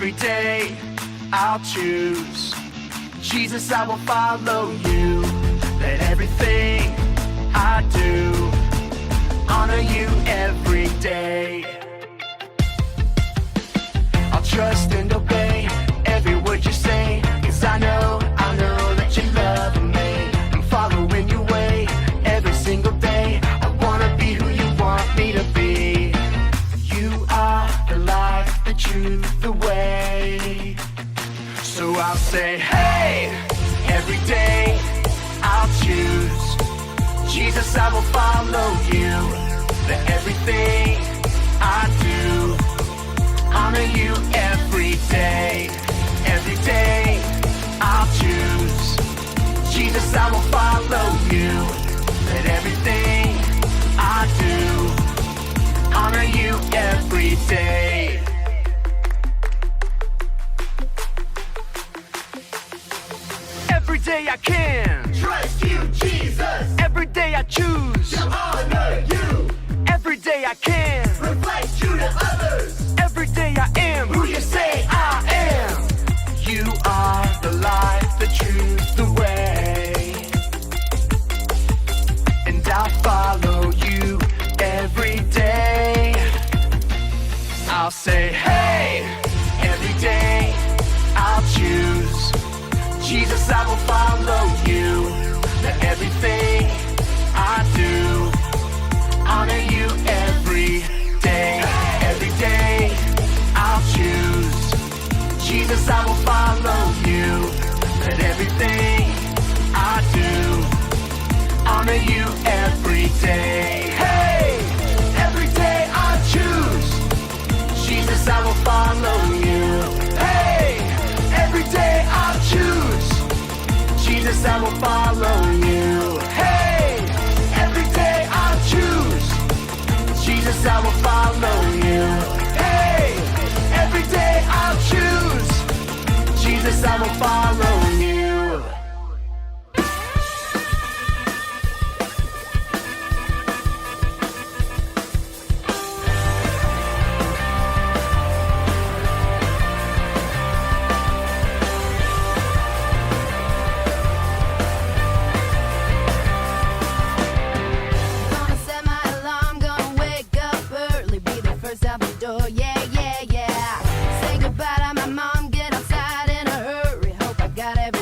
every day I'll choose Jesus, I will follow you. Let everything I do honor you every day. I'll trust and obey every word you say, 'cause I know that you love me. I'm following your way every single day. I wanna be who you want me to be. You are the life, the truth, the way. So I'll say, hey, every day I'll choose Jesus, I will follow you. Let everything I do honor you every day. Every day I'll choose Jesus, I will follow you. Let everything I do honor you every day. Every day I can Trust you, Jesus, every day I choose to honor you. every day I can Reflect you to others. every day I am Who you say I am. You are the life, the truth, the way. And I'll follow you every day. I'll say, hey, every day I'll choose Jesus, I will follow you. Let everything I do honor you every day. Every day I'll choose Jesus, I will follow you. Let everything I do honor you every day. Hey, every day I choose Jesus, I will follow you. Hey, every day I choose Jesus, I will follow you. Hey, every day I choose Jesus, I will follow you. Hey, every day I'll choose Jesus, I will follow you. Gonna set my alarm, gonna wake up early, be the first out the door, yeah. Say goodbye to my mom, get outside in a hurry, hope I got everything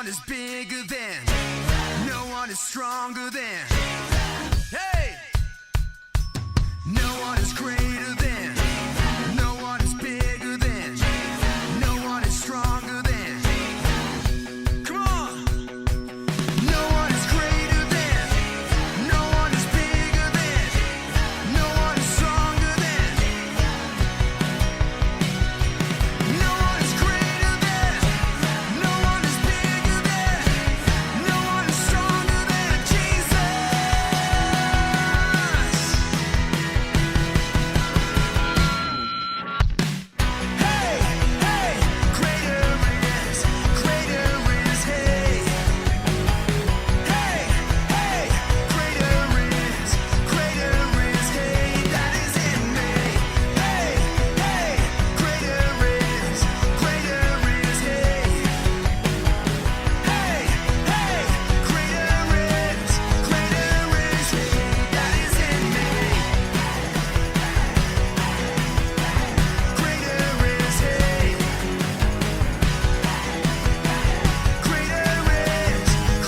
is bigger than, no one is stronger than, hey! No one is greater than, no one is bigger than, no one is stronger than. Come on! No one is greater than, no one is bigger than, no one is stronger than. No one is greater than, no one is bigger than, no one is stronger than Jesus. Hey, hey, greater is, hey. Hey, hey, greater is, hey, that is in me. Hey, hey, greater is, hey. Hey, hey, greater is, hey, that is in me. Greater is, hey.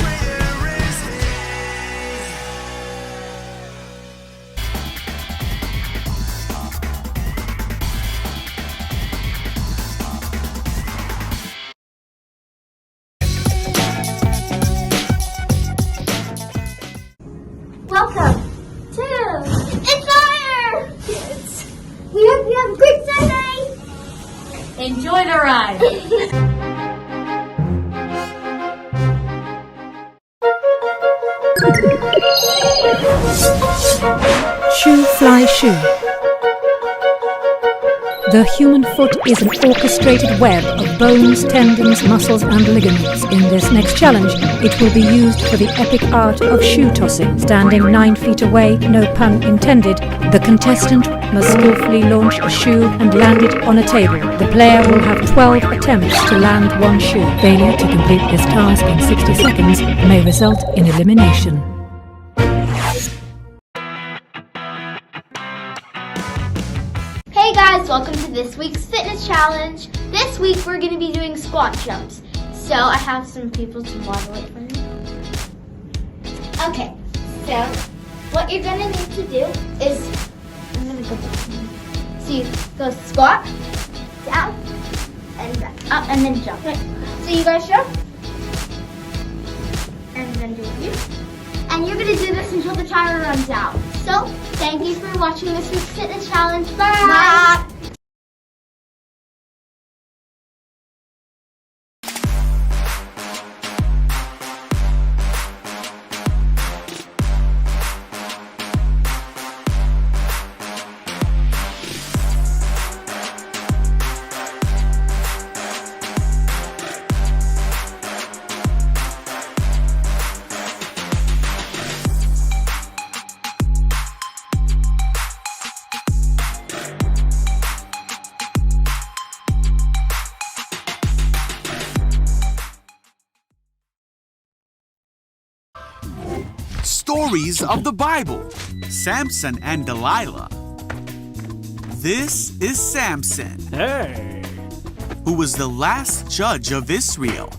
Greater is, hey. Welcome to Inspire Kids. We hope you have a great Sunday. Enjoy the ride. Shoe Fly Shoe. The human foot is an orchestrated web of bones, tendons, muscles and ligaments. In this next challenge, it will be used for the epic art of shoe tossing. Standing 9 feet away, no pun intended, the contestant must skillfully launch a shoe and land it on a table. The player will have 12 attempts to land one shoe. Failure to complete this task in 60 seconds may result in elimination. Hey guys, welcome to this week's fitness challenge. This week we're going to be doing squat jumps. So I have some people to model it for me. Okay, so what you're going to need to do is, I'm going to go this way. So you go squat, down, and back, up, and then jump. So you guys jump, and then do you. And you're going to do this until the timer runs out. So, thank you for watching this week's fitness challenge. Bye! Stories of the Bible. Samson and Delilah. This is Samson, who was the last judge of Israel.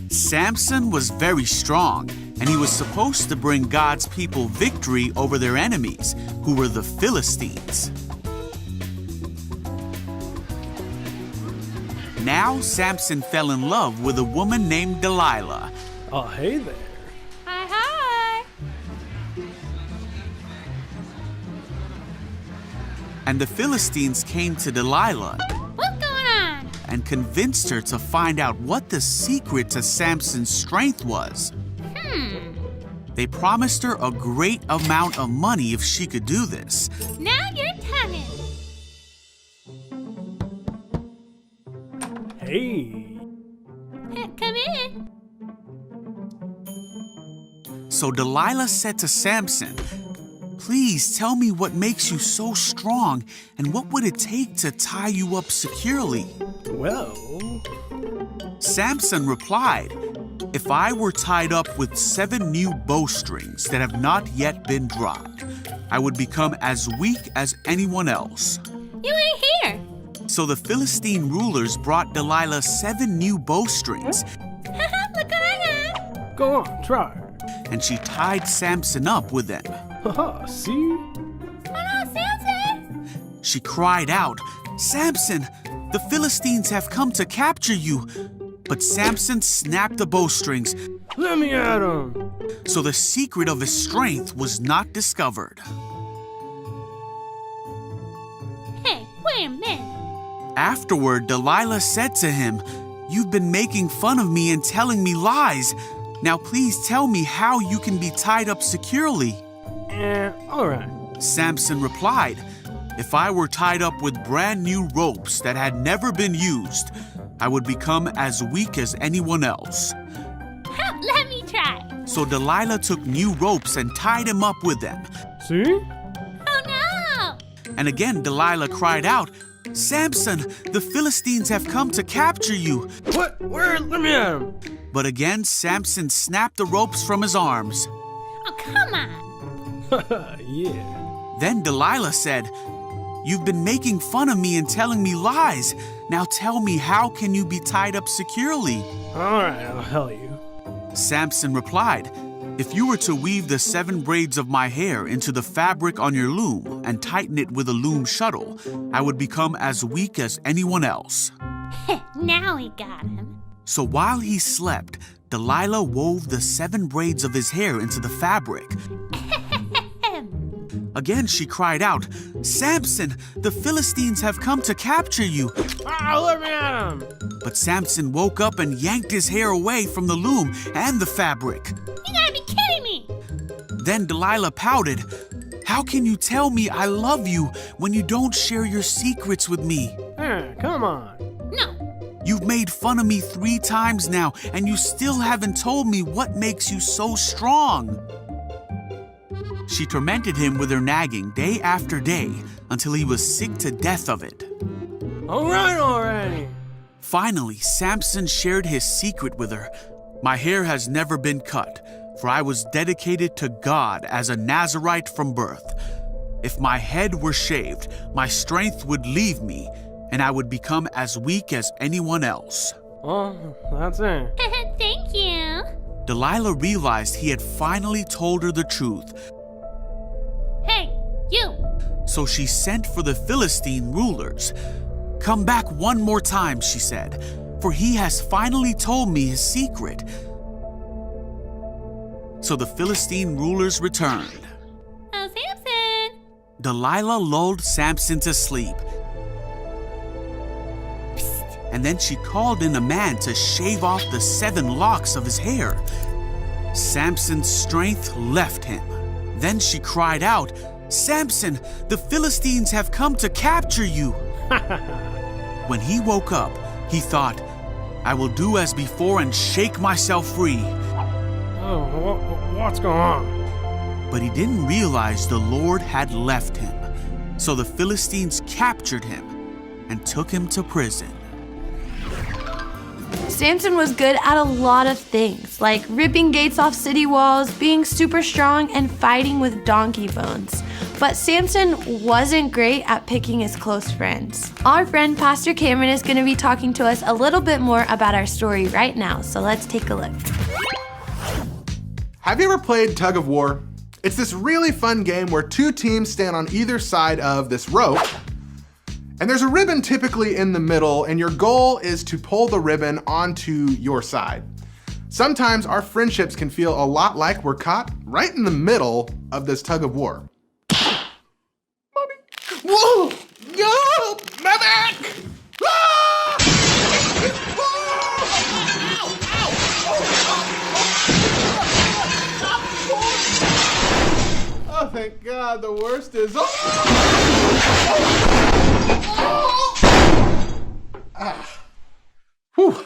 Samson was very strong, and he was supposed to bring God's people victory over their enemies, who were the Philistines. Now Samson fell in love with a woman named Delilah. Oh, hey there. Hi, hi. And the Philistines came to Delilah What's going on? and convinced her to find out what the secret to Samson's strength was. They promised her a great amount of money if she could do this. Now you're talking. Hey. Come in. So Delilah said to Samson, "Please tell me what makes you so strong and what would it take to tie you up securely?" Well, Samson replied, "If I were tied up with 7 new bowstrings that have not yet been dropped, I would become as weak as anyone else." You ain't here. So the Philistine rulers brought Delilah 7 new bowstrings, Look what I got. Go on, try. and she tied Samson up with them. Haha, see? Oh no, Samson! She cried out, "Samson, the Philistines have come to capture you." But Samson snapped the bowstrings, Let me at him. so the secret of his strength was not discovered. Hey, wait a minute. Afterward, Delilah said to him, "You've been making fun of me and telling me lies. Now please tell me how you can be tied up securely." All right. Samson replied, "If I were tied up with brand new ropes that had never been used, I would become as weak as anyone else." Let me try. So Delilah took new ropes and tied him up with them. See? Oh no! And again Delilah cried out, "Samson, the Philistines have come to capture you." What? Where? Let me at him. But again Samson snapped the ropes from his arms. Oh, come on. Yeah. Then Delilah said, "You've been making fun of me and telling me lies. Now tell me, how can you be tied up securely?" All right, I'll tell you. Samson replied, "If you were to weave the 7 braids of my hair into the fabric on your loom and tighten it with a loom shuttle, I would become as weak as anyone else." Now we got him. So while he slept, Delilah wove the 7 braids of his hair into the fabric. Again she cried out, "Samson, the Philistines have come to capture you." Let me at him. But Samson woke up and yanked his hair away from the loom and the fabric. You gotta be kidding me! Then Delilah pouted, "How can you tell me I love you when you don't share your secrets with me? Come on. No. You've made fun of me 3 times now, and you still haven't told me what makes you so strong." She tormented him with her nagging day after day until he was sick to death of it. All right already. Finally, Samson shared his secret with her. "My hair has never been cut, for I was dedicated to God as a Nazirite from birth. If my head were shaved, my strength would leave me, and I would become as weak as anyone else." Well, that's it. Thank you. Delilah realized he had finally told her the truth, Hey, you! so she sent for the Philistine rulers. "Come back one more time," she said, "for he has finally told me his secret." So the Philistine rulers returned. Oh, Samson! Delilah lulled Samson to sleep. And then she called in a man to shave off the 7 locks of his hair. Samson's strength left him. Then she cried out, "Samson, the Philistines have come to capture you." When he woke up, he thought, "I will do as before and shake myself free." Oh, what's going on? But he didn't realize the Lord had left him. So the Philistines captured him and took him to prison. Samson was good at a lot of things, like ripping gates off city walls, being super strong, and fighting with donkey bones. But Samson wasn't great at picking his close friends. Our friend Pastor Cameron is going to be talking to us a little bit more about our story right now, so let's take a look. Have you ever played Tug of War? It's this really fun game where 2 teams stand on either side of this rope, and there's a ribbon typically in the middle, and your goal is to pull the ribbon onto your side. Sometimes our friendships can feel a lot like we're caught right in the middle of this tug of war. Mommy. Whoa! Yo! Medic! Ah! Oh, thank God, the worst is over. Whew.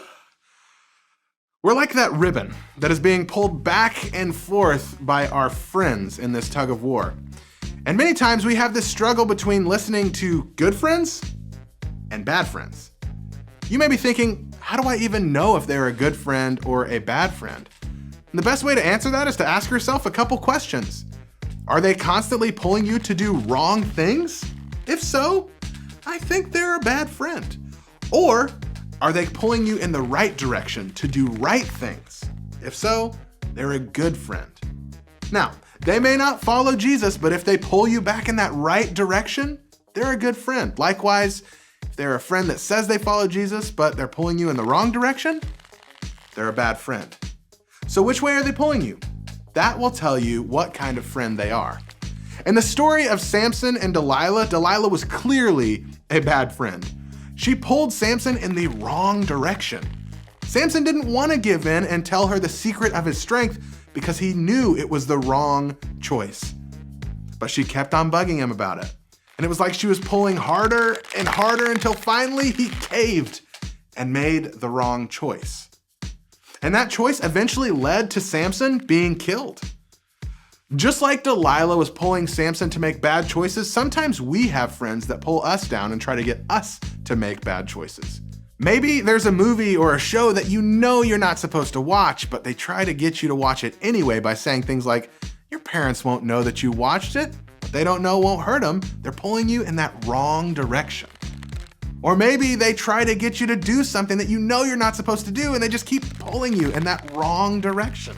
We're like that ribbon that is being pulled back and forth by our friends in this tug of war. And many times we have this struggle between listening to good friends and bad friends. You may be thinking, how do I even know if they're a good friend or a bad friend? And the best way to answer that is to ask yourself a couple questions. Are they constantly pulling you to do wrong things? If so, I think they're a bad friend. Or are they pulling you in the right direction to do right things? If so, they're a good friend. Now, they may not follow Jesus, but if they pull you back in that right direction, they're a good friend. Likewise, if they're a friend that says they follow Jesus, but they're pulling you in the wrong direction, they're a bad friend. So which way are they pulling you? That will tell you what kind of friend they are. In the story of Samson and Delilah, Delilah was clearly a bad friend. She pulled Samson in the wrong direction. Samson didn't want to give in and tell her the secret of his strength because he knew it was the wrong choice. But she kept on bugging him about it. And it was like she was pulling harder and harder until finally he caved and made the wrong choice. And that choice eventually led to Samson being killed. Just like Delilah was pulling Samson to make bad choices, sometimes we have friends that pull us down and try to get us to make bad choices. Maybe there's a movie or a show that you know you're not supposed to watch, but they try to get you to watch it anyway by saying things like, your parents won't know that you watched it. What they don't know won't hurt them. They're pulling you in that wrong direction. Or maybe they try to get you to do something that you know you're not supposed to do and they just keep pulling you in that wrong direction.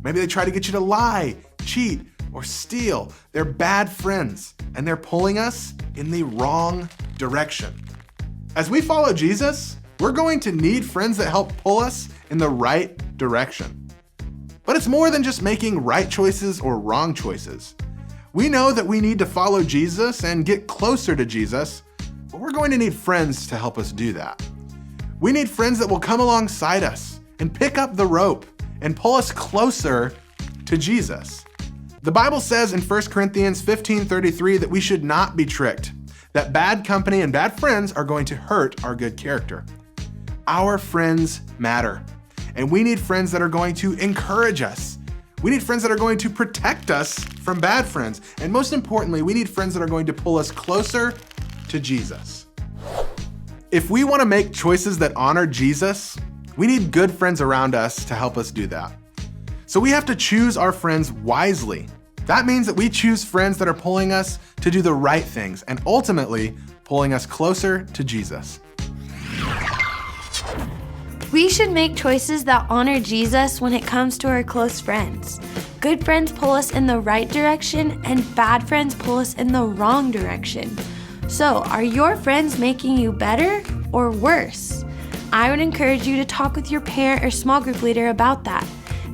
Maybe they try to get you to lie, cheat, or steal. They're bad friends and they're pulling us in the wrong direction. As we follow Jesus, we're going to need friends that help pull us in the right direction. But it's more than just making right choices or wrong choices. We know that we need to follow Jesus and get closer to Jesus, but we're going to need friends to help us do that. We need friends that will come alongside us and pick up the rope and pull us closer to Jesus. The Bible says in 1 Corinthians 15:33 that we should not be tricked, that bad company and bad friends are going to hurt our good character. Our friends matter, and we need friends that are going to encourage us. We need friends that are going to protect us from bad friends, and most importantly, we need friends that are going to pull us closer to Jesus. If we want to make choices that honor Jesus, we need good friends around us to help us do that. So we have to choose our friends wisely. That means that we choose friends that are pulling us to do the right things and ultimately pulling us closer to Jesus. We should make choices that honor Jesus when it comes to our close friends. Good friends pull us in the right direction and bad friends pull us in the wrong direction. So, are your friends making you better or worse? I would encourage you to talk with your parent or small group leader about that.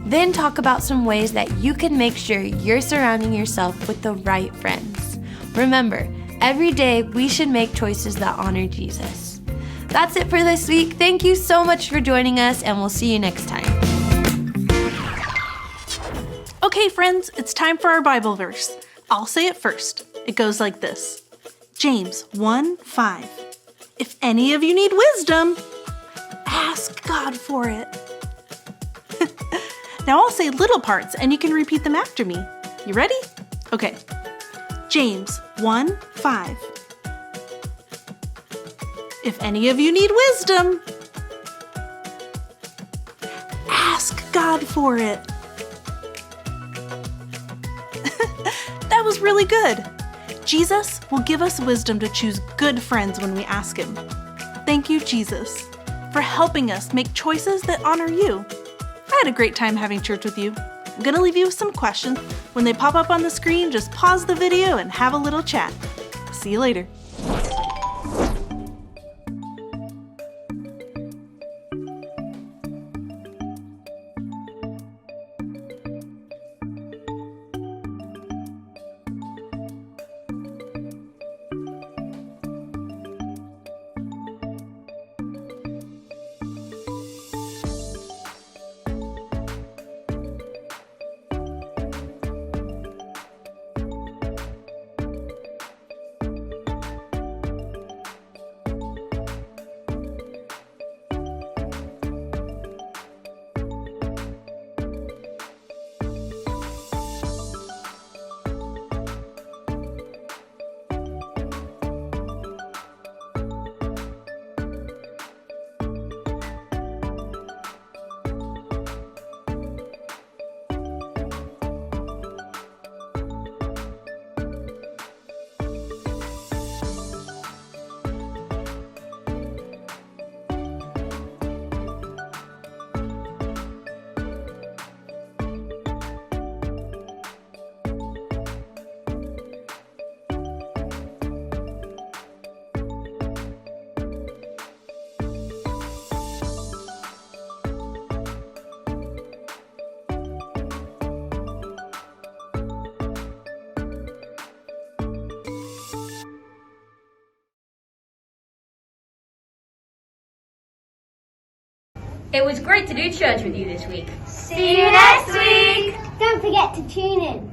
Then talk about some ways that you can make sure you're surrounding yourself with the right friends. Remember, every day we should make choices that honor Jesus. That's it for this week. Thank you so much for joining us, and we'll see you next time. Okay, friends, it's time for our Bible verse. I'll say it first. It goes like this. James 1:5. If any of you need wisdom, ask God for it. Now I'll say little parts and you can repeat them after me. You ready? Okay. James 1:5. If any of you need wisdom, ask God for it. That was really good. Jesus will give us wisdom to choose good friends when we ask Him. Thank you, Jesus, for helping us make choices that honor you. I had a great time having church with you. I'm going to leave you with some questions. When they pop up on the screen, just pause the video and have a little chat. See you later. It was great to do church with you this week. See you next week. Don't forget to tune in.